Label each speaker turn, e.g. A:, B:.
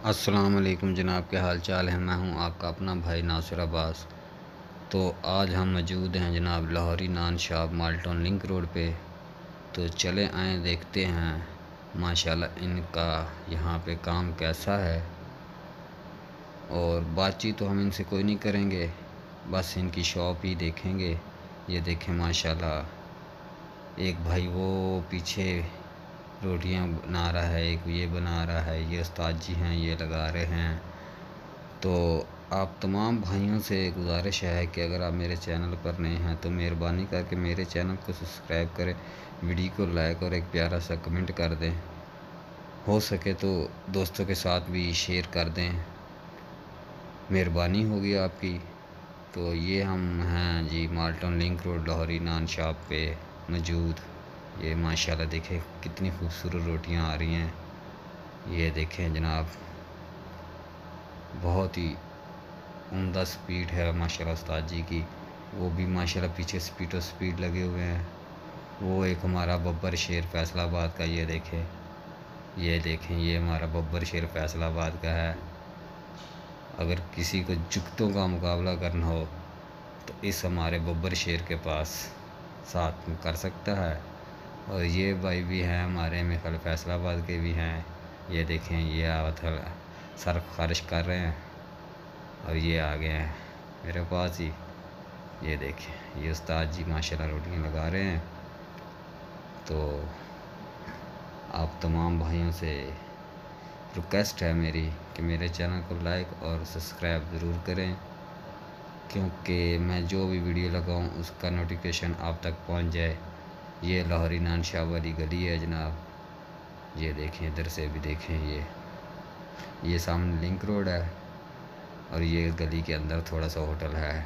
A: السلام علیکم جناب، کے حال چال ہے؟ میں ہوں آپ کا اپنا بھائی ناصر عباس۔ تو آج ہم موجود ہیں جناب لاہوری نان شاپ مالٹون لنک روڈ پہ۔ تو چلے آئیں دیکھتے ہیں ماشاءاللہ ان کا یہاں پہ کام کیسا ہے، اور بات چیت تو ہم ان سے کوئی نہیں کریں گے، بس ان کی شاپ ہی دیکھیں گے۔ یہ دیکھیں ماشاءاللہ ایک بھائی وہ پیچھے روٹیاں بنا رہا ہے، ایک یہ بنا رہا ہے، یہ استاد جی ہیں یہ لگا رہے ہیں۔ تو آپ تمام بھائیوں سے گزارش ہے کہ اگر آپ میرے چینل پر نئے ہیں تو مہربانی کر کے میرے چینل کو سبسکرائب کریں، ویڈیو کو لائک اور ایک پیارا سا کمنٹ کر دیں، ہو سکے تو دوستوں کے ساتھ بھی شیئر کر دیں، مہربانی ہوگی آپ کی۔ تو یہ ہم ہیں جی مالٹون لنک روڈ لاہوری نان شاپ پہ موجود۔ یہ ماشاءاللہ دیکھیں کتنی خوبصورت روٹیاں آ رہی ہیں، یہ دیکھیں جناب بہت ہی عمدہ سپیڈ ہے ماشاءاللہ استاد جی کی۔ وہ بھی ماشاءاللہ پیچھے سپیڈ لگے ہوئے ہیں۔ وہ ایک ہمارا ببر شیر فیصل آباد کا، یہ دیکھیں یہ ہمارا ببر شیر فیصل آباد کا ہے۔ اگر کسی کو جگتوں کا مقابلہ کرنا ہو تو اس ہمارے ببر شیر کے پاس ساتھ کر سکتا ہے۔ اور یہ بھائی بھی ہیں ہمارے میخل فیصل آباد کے بھی ہیں، یہ دیکھیں یہ سر خارش کر رہے ہیں اور یہ آگے ہیں میرے پاس ہی۔ یہ دیکھیں یہ استاد جی ماشاءاللہ روٹیاں لگا رہے ہیں۔ تو آپ تمام بھائیوں سے ریکویسٹ ہے میری کہ میرے چینل کو لائک اور سبسکرائب ضرور کریں، کیونکہ میں جو بھی ویڈیو لگاؤں اس کا نوٹیفیکیشن آپ تک پہنچ جائے۔ یہ لاہوری نان شاپ والی گلی ہے جناب، یہ دیکھیں ادھر سے بھی دیکھیں، یہ سامنے لنک روڈ ہے اور یہ گلی کے اندر تھوڑا سا ہوٹل ہے۔